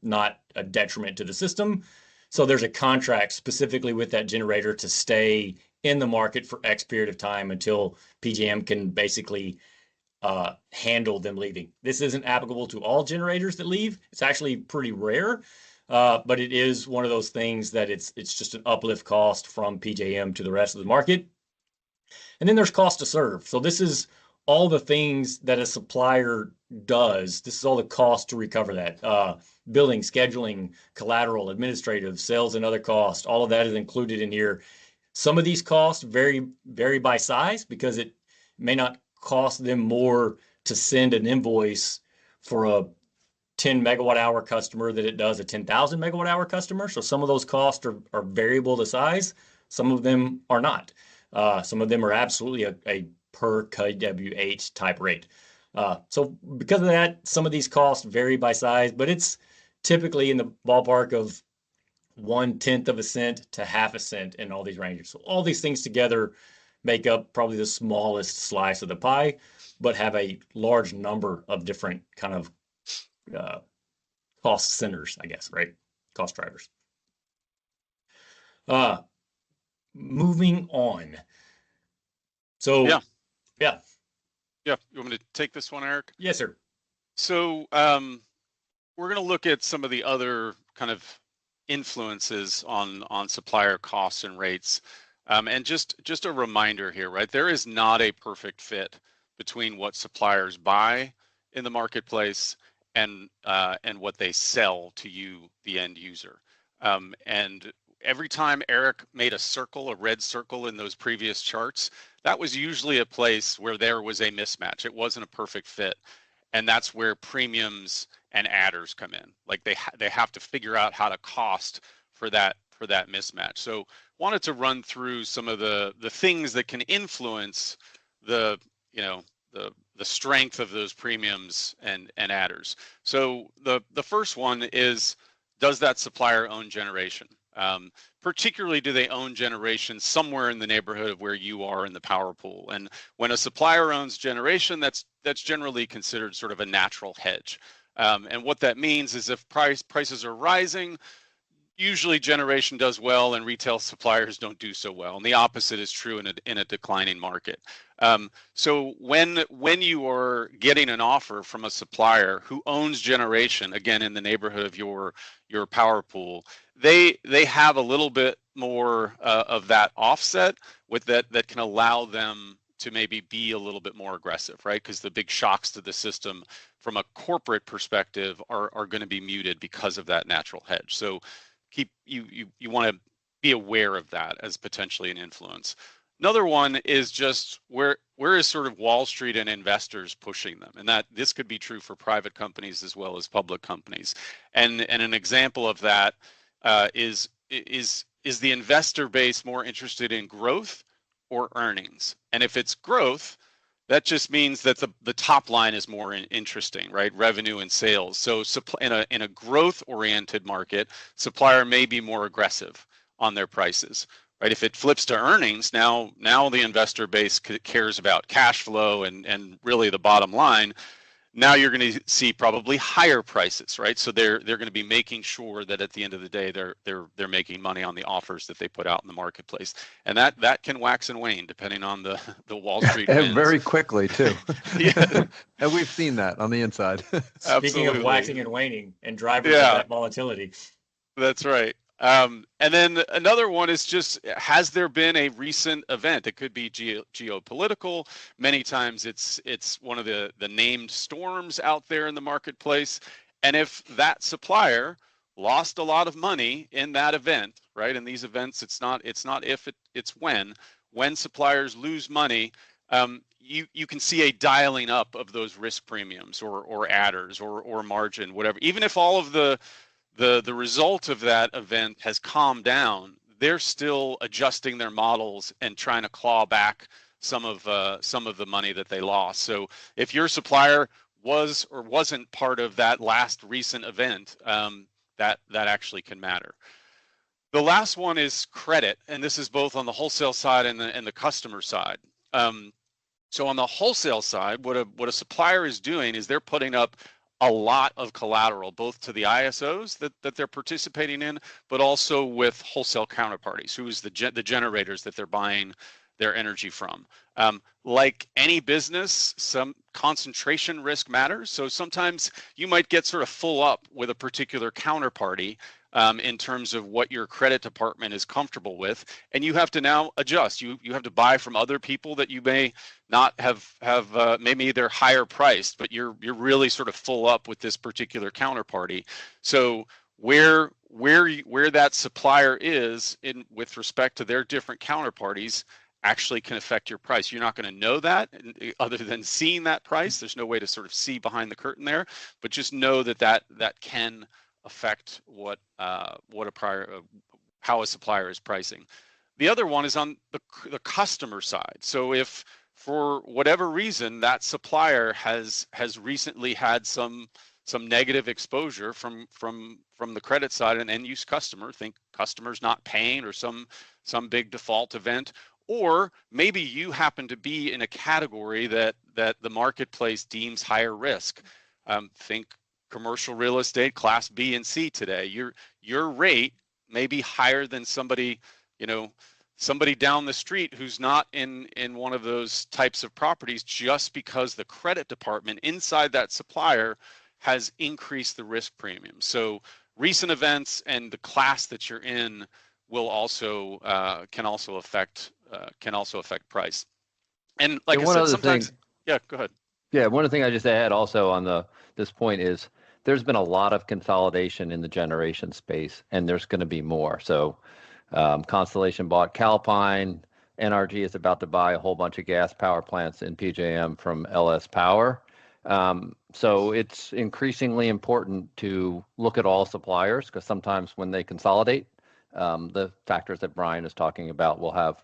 not a detriment to the system. So there's a contract specifically with that generator to stay in the market for X period of time until PJM can basically handle them leaving. This isn't applicable to all generators that leave. It's actually pretty rare, but it is one of those things that it's just an uplift cost from PJM to the rest of the market. And then there's cost to serve. So this is all the things that a supplier does. This is all the cost to recover that. Billing, scheduling, collateral, administrative, sales, and other costs. All of that is included in here. Some of these costs vary by size because it may not cost them more to send an invoice for a 10 megawatt hour customer than it does a 10,000 megawatt hour customer. So some of those costs are variable to size. Some of them are not. Some of them are absolutely a per kWh type rate. So because of that, some of these costs vary by size, but it's typically in the ballpark of 1/10 of a cent to half a cent in all these ranges. So all these things together make up probably the smallest slice of the pie, but have a large number of different kind of cost centers, I guess, right? Cost drivers. Moving on. So Yeah. yeah. Yeah. You want me to take this one, Eric? Yes, sir. So we're going to look at some of the other kind of influences on supplier costs and rates. And just a reminder here, right? There is not a perfect fit between what suppliers buy in the marketplace and what they sell to you, the end user. And every time Eric made a red circle in those previous charts, that was usually a place where there was a mismatch. It wasn't a perfect fit. And that's where premiums and adders come in. Like they have to figure out how to cost for that mismatch. So wanted to run through some of the things that can influence the strength of those premiums and adders. So the first one is, does that supplier own generation? Particularly, do they own generation somewhere in the neighborhood of where you are in the power pool? And when a supplier owns generation, that's generally considered sort of a natural hedge. And what that means is if prices are rising, usually generation does well and retail suppliers don't do so well. And the opposite is true in a declining market. So when you are getting an offer from a supplier who owns generation, again, in the neighborhood of your power pool, they have a little bit more of that offset with that can allow them to maybe be a little bit more aggressive, right? Because the big shocks to the system from a corporate perspective are going to be muted because of that natural hedge. So you want to be aware of that as potentially an influence. Another one is just where is sort of Wall Street and investors pushing them, and that this could be true for private companies as well as public companies. And an example of that is the investor base more interested in growth or earnings? And if it's growth, that just means that the top line is more interesting, right? Revenue and sales. So in a growth oriented market, supplier may be more aggressive on their prices, right? If it flips to earnings, now the investor base cares about cash flow and really the bottom line. Now you're going to see probably higher prices, right? So they're going to be making sure that at the end of the day they're making money on the offers that they put out in the marketplace, and that can wax and wane depending on the Wall Street winds. Very quickly too. Yeah. And we've seen that on the inside. Speaking of waxing and waning and drivers of that volatility. That's right. And then another one is just, has there been a recent event? It could be geopolitical. Many times it's one of the named storms out there in the marketplace. And if that supplier lost a lot of money in that event, right? In these events, it's not if, it's when suppliers lose money, you can see a dialing up of those risk premiums or adders or margin, whatever. Even if all of the result of that event has calmed down, they're still adjusting their models and trying to claw back some of the money that they lost. So if your supplier was or wasn't part of that last recent event, that actually can matter. The last one is credit, and this is both on the wholesale side and the customer side. So on the wholesale side, what a supplier is doing is they're putting up a lot of collateral, both to the ISOs that they're participating in, but also with wholesale counterparties, who is the generators that they're buying their energy from. Like any business, some concentration risk matters. So sometimes you might get sort of full up with a particular counterparty in terms of what your credit department is comfortable with, and you have to now adjust. You have to buy from other people that you may not have maybe they're higher priced, but you're really sort of full up with this particular counterparty. So where that supplier is in with respect to their different counterparties actually can affect your price. You're not going to know that other than seeing that price. There's no way to sort of see behind the curtain there, but just know that can affect how a supplier is pricing. The other one is on the customer side. So if for whatever reason that supplier has recently had some negative exposure from the credit side, an end use customer, think customers not paying or some big default event, or maybe you happen to be in a category that the marketplace deems higher risk. Think commercial real estate class B and C today. Your rate may be higher than somebody, somebody down the street who's not in one of those types of properties, just because the credit department inside that supplier has increased the risk premium. So recent events and the class that you're in will also can also affect price. And like I said, sometimes yeah, go ahead. Yeah, one of the things I just add also on this point is there's been a lot of consolidation in the generation space, and there's going to be more. So Constellation bought Calpine. NRG is about to buy a whole bunch of gas power plants in PJM from LS Power. So it's increasingly important to look at all suppliers, because sometimes when they consolidate, the factors that Brian is talking about will have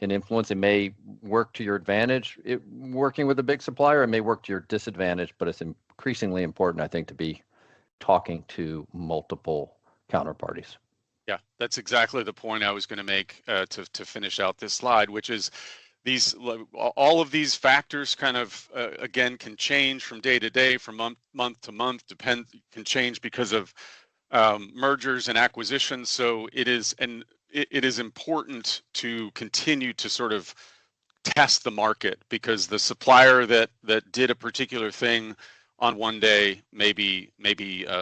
an influence. It may work to your advantage working with a big supplier. It may work to your disadvantage, but it's increasingly important, I think, to be talking to multiple counterparties. Yeah, that's exactly the point I was going to make to finish out this slide, which is all of these factors kind of again can change from day to day, from month to month, can change because of mergers and acquisitions. So it is important to continue to sort of test the market, because the supplier that did a particular thing on one day may be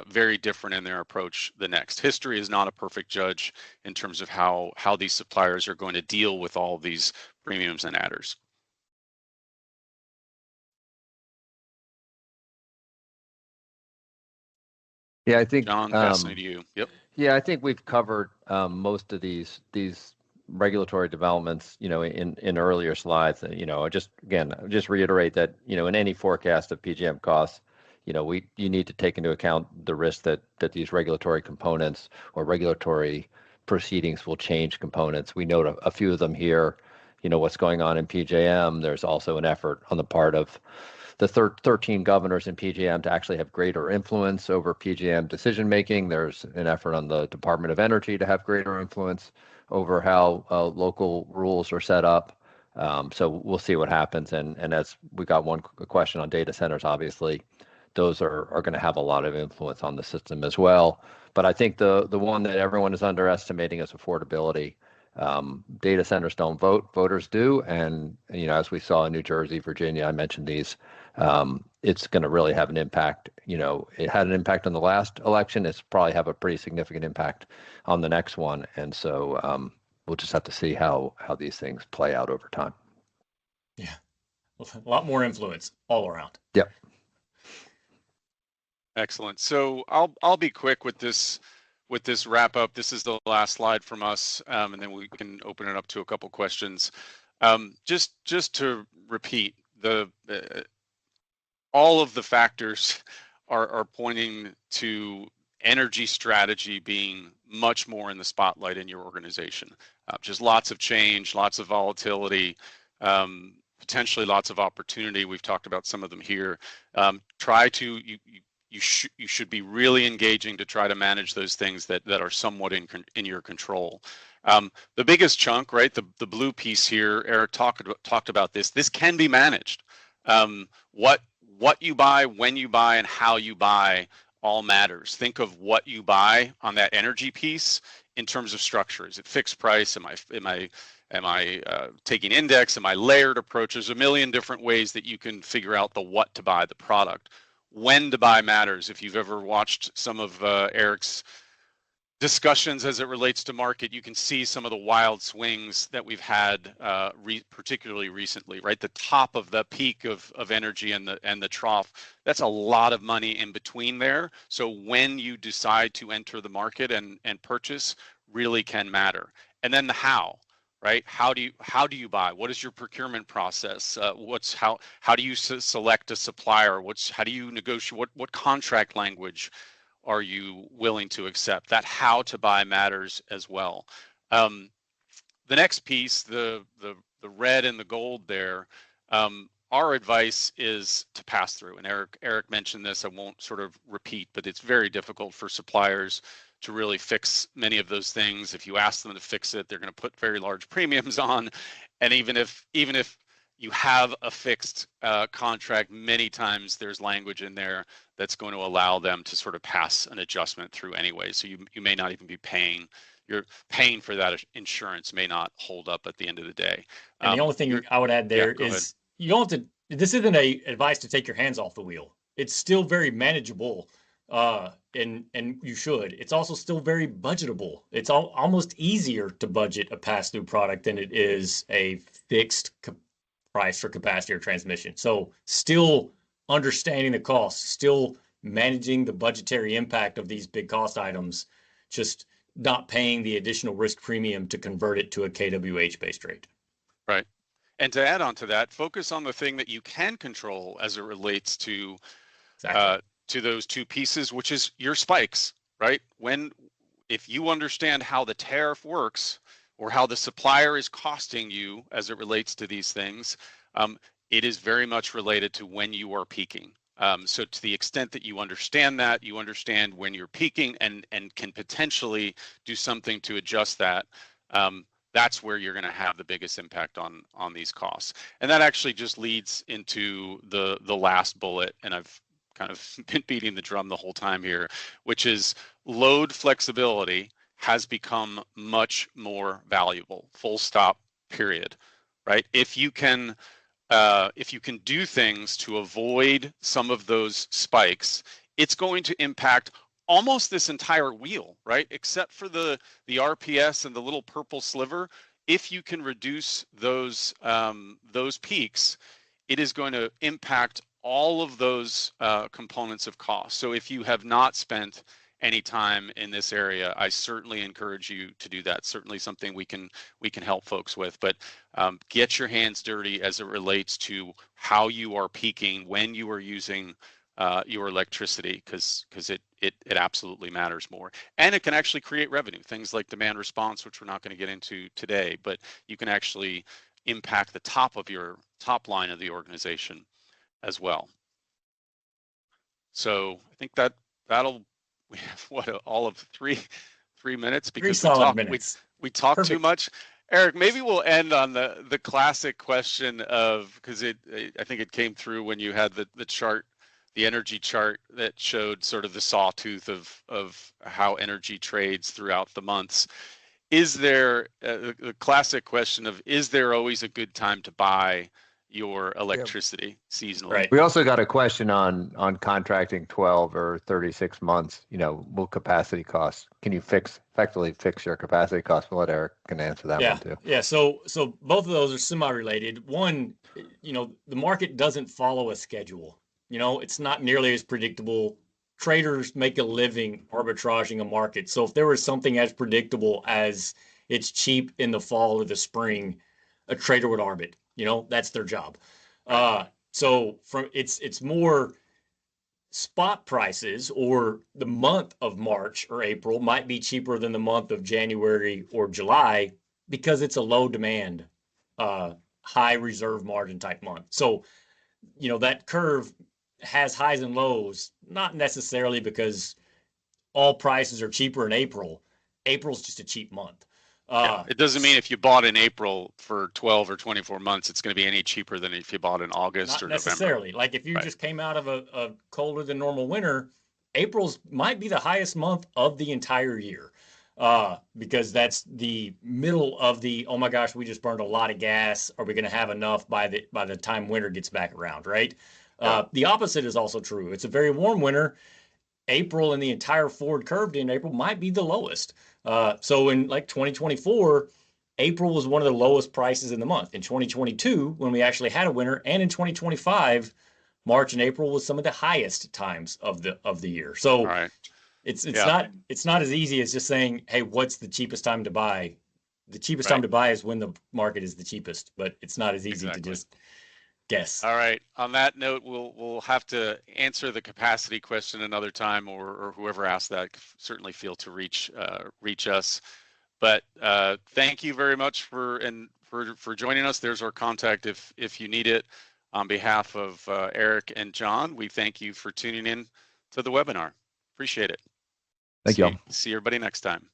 very different in their approach the next. History is not a perfect judge in terms of how these suppliers are going to deal with all these premiums and adders. Yeah, I think John, passing it to you. Yep. Yeah, I think we've covered most of these regulatory developments, in earlier slides. Just reiterate that, in any forecast of PJM costs, you need to take into account the risk that these regulatory components or regulatory proceedings will change components. We note a few of them here. What's going on in PJM. There's also an effort on the part of the 13 governors in PJM to actually have greater influence over PJM decision making. There's an effort on the Department of Energy to have greater influence over how local rules are set up. So we'll see what happens. And as we got one question on data centers, obviously, those are going to have a lot of influence on the system as well. But I think the one that everyone is underestimating is affordability. Data centers don't vote, voters do. And, as we saw in New Jersey, Virginia, I mentioned these, it's going to really have an impact. It had an impact on the last election. It's probably have a pretty significant impact on the next one. And so we'll just have to see how these things play out over time. Yeah, a lot more influence all around. Yep. Excellent. So I'll be quick with this wrap up. This is the last slide from us, and then we can open it up to a couple questions. Just to repeat, all of the factors are pointing to energy strategy being much more in the spotlight in your organization. Just lots of change, lots of volatility, potentially lots of opportunity. We've talked about some of them here. You should be really engaging to try to manage those things that are somewhat in your control. The biggest chunk, right, the blue piece here, Eric talked about this. This can be managed. What you buy, when you buy, and how you buy all matters. Think of what you buy on that energy piece in terms of structure. Is it fixed price? Am I taking index? Am I layered approach? There's a million different ways that you can figure out the what to buy the product. When to buy matters. If you've ever watched some of Eric's discussions as it relates to market, you can see some of the wild swings that we've had, particularly recently, right? The top of the peak of energy and the trough, that's a lot of money in between there. So when you decide to enter the market and purchase really can matter. And then the how. Right? How do you buy? What is your procurement process? How do you select a supplier? How do you negotiate? What contract language are you willing to accept? That how to buy matters as well. the next piece, the red and the gold there, our advice is to pass through. And Eric mentioned this. I won't sort of repeat, but it's very difficult for suppliers to really fix many of those things. If you ask them to fix it, they're going to put very large premiums on. And even if you have a fixed contract, many times there's language in there that's going to allow them to sort of pass an adjustment through anyway. So you may not even be paying. You're paying for that insurance may not hold up at the end of the day. And the only thing I would add there yeah, is you don't have to. This isn't a advice to take your hands off the wheel. It's still very manageable, and you should. It's also still very budgetable. It's almost easier to budget a pass-through product than it is a fixed price for capacity or transmission. So still understanding the costs, still managing the budgetary impact of these big cost items, just not paying the additional risk premium to convert it to a KWH-based rate. Right. And to add on to that, focus on the thing that you can control as it relates to those two pieces, which is your spikes, right? If you understand how the tariff works or how the supplier is costing you as it relates to these things, it is very much related to when you are peaking. So to the extent that you understand that, you understand when you're peaking and can potentially do something to adjust that, that's where you're going to have the biggest impact on these costs. And that actually just leads into the last bullet, and I've kind of been beating the drum the whole time here, which is load flexibility has become much more valuable, full stop, period, right? If you can do things to avoid some of those spikes, it's going to impact almost this entire wheel, right? Except for the RPS and the little purple sliver. If you can reduce those peaks, it is going to impact all of those components of cost. So if you have not spent any time in this area, I certainly encourage you to do that. Certainly something we can help folks with, but get your hands dirty as it relates to how you are peaking, when you are using your electricity, because it absolutely matters more. And it can actually create revenue, things like demand response, which we're not going to get into today, but you can actually impact the top line of the organization as well. So I think we have all of three minutes because we talk too much. Eric, maybe we'll end on the classic question of, because I think it came through when you had the chart, the energy chart that showed sort of the sawtooth of how energy trades throughout the months. Is there the classic question of, is there always a good time to buy your electricity seasonally? Right. We also got a question on contracting 12 or 36 months. Will capacity costs? Can you effectively fix your capacity costs? We'll let Eric can answer that one too. Yeah. So both of those are semi-related. One, the market doesn't follow a schedule. It's not nearly as predictable. Traders make a living arbitraging a market. So if there was something as predictable as it's cheap in the fall or the spring, a trader would arb it. That's their job. So it's more spot prices, or the month of March or April might be cheaper than the month of January or July because it's a low demand, high reserve margin type month. So, that curve has highs and lows, not necessarily because all prices are cheaper in April. April's just a cheap month. It doesn't mean if you bought in April for 12 or 24 months, it's going to be any cheaper than if you bought in August or necessarily. November. Like if you just came out of a colder than normal winter, April's might be the highest month of the entire year, because that's the middle of the, oh my gosh, we just burned a lot of gas. Are we going to have enough by the time winter gets back around, right? The opposite is also true. It's a very warm winter. April and the entire forward curve in April might be the lowest. So in like 2024, April was one of the lowest prices in the month. In 2022, when we actually had a winter, and in 2025, March and April was some of the highest times of the year. So it's not as easy as just saying, hey, what's the cheapest time to buy? The cheapest time to buy is when the market is the cheapest, but it's not as easy to just guess. All right. On that note, we'll have to answer the capacity question another time, or whoever asked that, certainly feel to reach us. But thank you very much for joining us. There's our contact if you need it. On behalf of Eric and Jon, we thank you for tuning in to the webinar. Appreciate it. Thank you all. See everybody next time.